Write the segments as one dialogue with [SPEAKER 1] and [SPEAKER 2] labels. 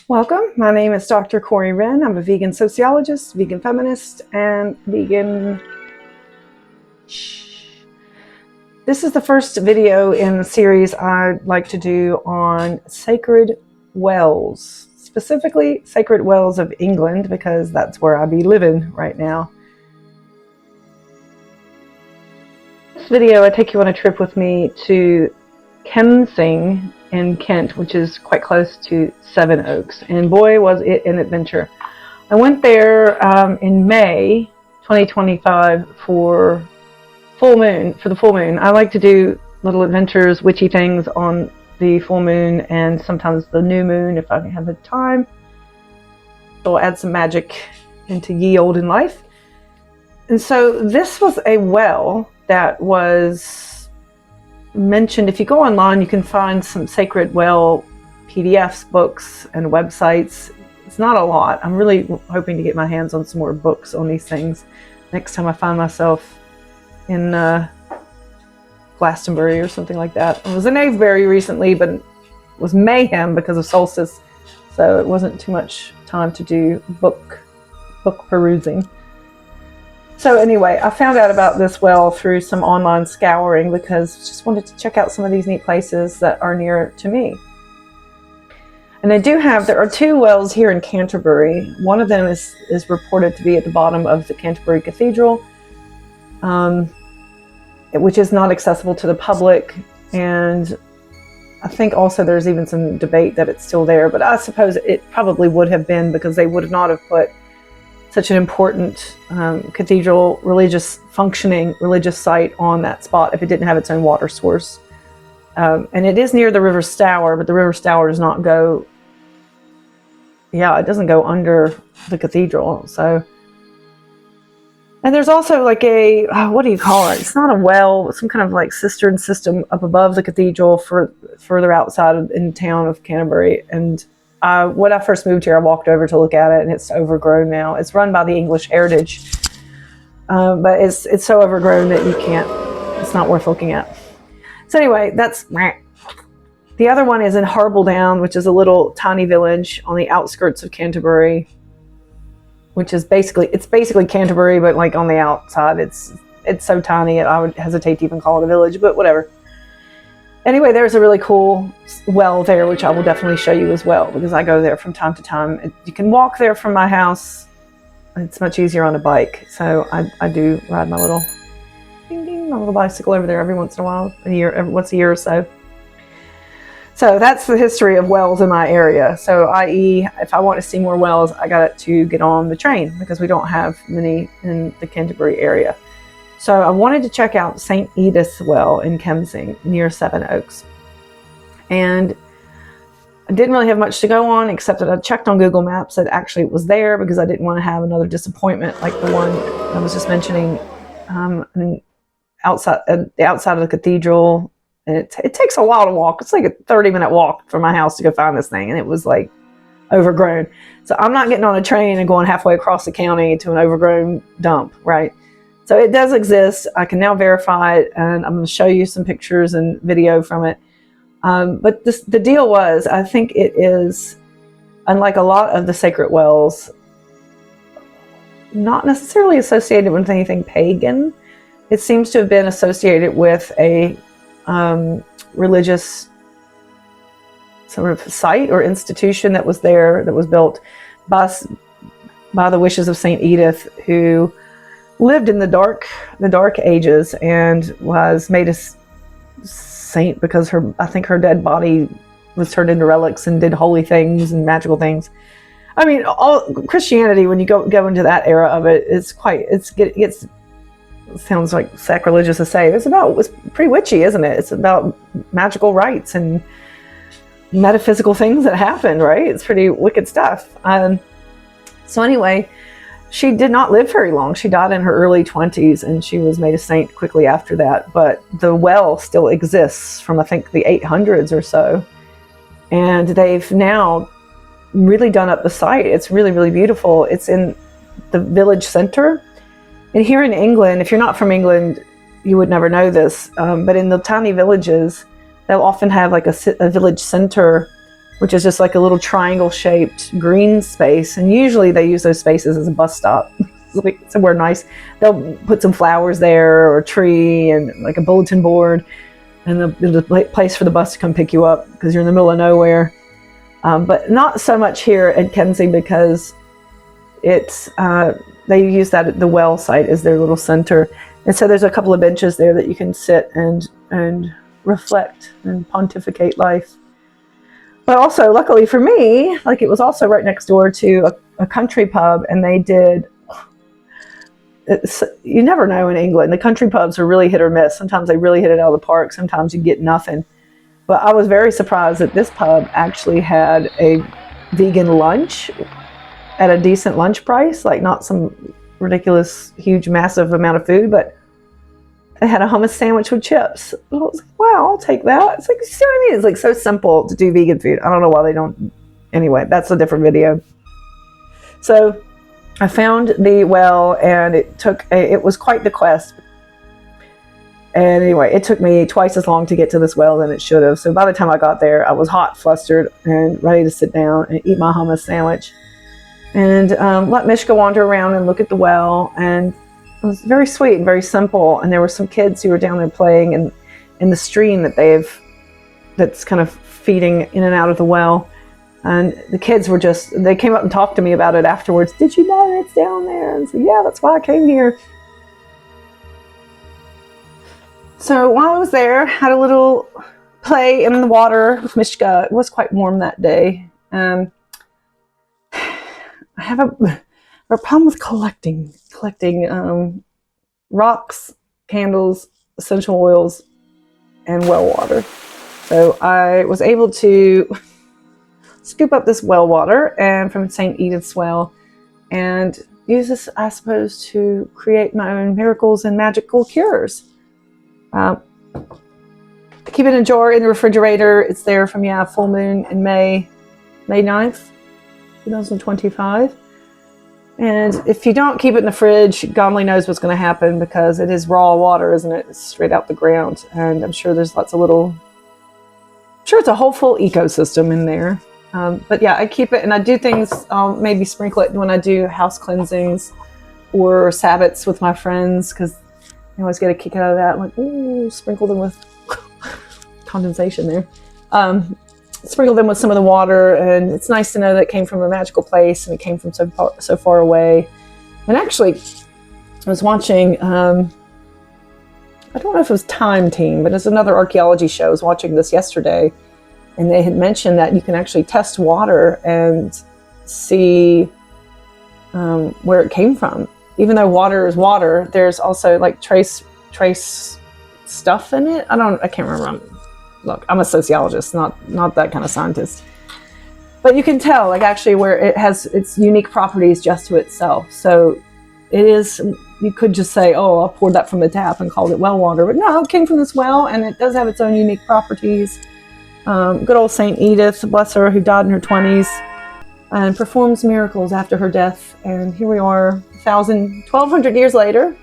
[SPEAKER 1] Welcome. My name is Dr. Corey Wren. I'm a vegan sociologist, vegan feminist, and vegan... This is the first video in the series I'd like to do on sacred wells, specifically sacred wells of England, because that's where I be living right now. This video, I take you on a trip with me to Kemsing in Kent, which is quite close to Sevenoaks, and boy was it an adventure. I went there in May 2025 for the full moon. I like to do little adventures, witchy things on the full moon and sometimes the new moon if I have the time. I'll add some magic into ye olden life. And so this was a well that was mentioned. If you go online, you can find some sacred well PDFs, books, and websites. It's not a lot. I'm really hoping to get my hands on some more books on these things next time I find myself in Glastonbury or something like that. I was in Avebury recently, but it was mayhem because of solstice, so it wasn't too much time to do book perusing. So anyway, I found out about this well through some online scouring because I just wanted to check out some of these neat places that are near to me. And there are two wells here in Canterbury. One of them is reported to be at the bottom of the Canterbury Cathedral, which is not accessible to the public. And I think also there's even some debate that it's still there, but I suppose it probably would have been, because they would not have put such an important cathedral, functioning religious site on that spot if it didn't have its own water source. And it is near the River Stour, but the River Stour does not go, it doesn't go under the cathedral. So, and there's also like what do you call it? It's not a well, some kind of like cistern system up above the cathedral further outside in town of Canterbury. And when I first moved here, I walked over to look at it, and it's overgrown now. It's run by the English Heritage, but it's so overgrown that it's not worth looking at. So anyway, that's the other one is in Harbledown, which is a little tiny village on the outskirts of Canterbury, which is basically Canterbury, but like on the outside. It's so tiny, I would hesitate to even call it a village, but whatever. Anyway, there's a really cool well there, which I will definitely show you as well, because I go there from time to time. You can walk there from my house. It's much easier on a bike. So I do ride my little bicycle over there every once in a while, once a year or so. So that's the history of wells in my area. So i.e., if I want to see more wells, I got to get on the train, because we don't have many in the Canterbury area. So I wanted to check out Saint Edith well in Kemsing near Sevenoaks. And I didn't really have much to go on, except that I checked on Google Maps that actually it was there, because I didn't want to have another disappointment like the one I was just mentioning the outside of the cathedral. And it takes a while to walk. It's like a 30-minute walk from my house to go find this thing. And it was like overgrown. So I'm not getting on a train and going halfway across the county to an overgrown dump, right? So it does exist. I can now verify it, and I'm going to show you some pictures and video from it. But the deal was, I think it is, unlike a lot of the sacred wells, not necessarily associated with anything pagan. It seems to have been associated with a religious sort of site or institution that was there, that was built by the wishes of Saint Edith, who lived in the dark ages and was made a saint because I think her dead body was turned into relics and did holy things and magical things. I mean, all Christianity, when you go into that era of it, it sounds like sacrilegious to say. It's pretty witchy, isn't it? It's about magical rites and metaphysical things that happen, right? It's pretty wicked stuff. So anyway, she did not live very long. She died in her early 20s, and she was made a saint quickly after that. But the well still exists from, I think, the 800s or so. And they've now really done up the site. It's really, really beautiful. It's in the village center. And here in England, if you're not from England, you would never know this. But in the tiny villages, they'll often have like a village center which is just like a little triangle-shaped green space. And usually they use those spaces as a bus stop, like somewhere nice. They'll put some flowers there or a tree and like a bulletin board, and the place for the bus to come pick you up because you're in the middle of nowhere. But not so much here at Kemsing, because it's they use that at the well site as their little center. And so there's a couple of benches there that you can sit and reflect and pontificate life. But also, luckily for me, like it was also right next door to a country pub, and they did, you never know in England. The country pubs are really hit or miss. Sometimes they really hit it out of the park. Sometimes you get nothing. But I was very surprised that this pub actually had a vegan lunch at a decent lunch price, like not some ridiculous, huge, massive amount of food, but they had a hummus sandwich with chips. And I was like, wow, I'll take that. It's like, you see what I mean? It's like so simple to do vegan food. I don't know why they don't. Anyway, that's a different video. So I found the well, and it was quite the quest. And anyway, it took me twice as long to get to this well than it should have. So by the time I got there, I was hot, flustered, and ready to sit down and eat my hummus sandwich. And let Mishka wander around and look at the well. And it was very sweet and very simple. And there were some kids who were down there playing in the stream that's kind of feeding in and out of the well. And the kids they came up and talked to me about it afterwards. Did you know it's down there? And I said, yeah, that's why I came here. So while I was there, had a little play in the water with Mishka. It was quite warm that day. I have a problem with collecting rocks, candles, essential oils, and well water. So I was able to scoop up this well water and from Saint Edith's well and use this, I suppose, to create my own miracles and magical cures. Keep it in a jar in the refrigerator. It's there from full moon in May 9th, 2025. And if you don't keep it in the fridge, God only knows what's going to happen, because it is raw water, isn't it? It's straight out the ground. And I'm sure there's lots of it's a whole full ecosystem in there. But yeah, I keep it, and I do things, maybe sprinkle it when I do house cleansings or sabbats with my friends, because I always get a kick out of that. I'm like, ooh, sprinkle them with condensation there. Sprinkle them with some of the water, and it's nice to know that it came from a magical place and it came from so far away. And actually, I was watching, I don't know if it was Time Team, but it's another archaeology show. I was watching this yesterday, and they had mentioned that you can actually test water and see where it came from. Even though water is water, there's also like trace stuff in it. I can't remember. Look, I'm a sociologist, not that kind of scientist. But you can tell, like, actually where it has its unique properties just to itself. So it is, you could just say, oh, I poured that from the tap and called it well water. But no, it came from this well, and it does have its own unique properties. Good old Saint Edith, bless her, who died in her 20s and performs miracles after her death. And here we are, 1,200 years later,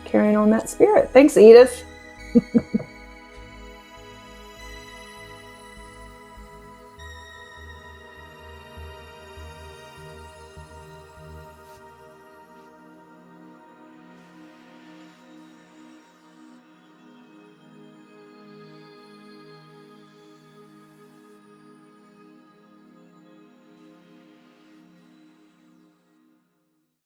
[SPEAKER 1] carrying on that spirit. Thanks, Edith.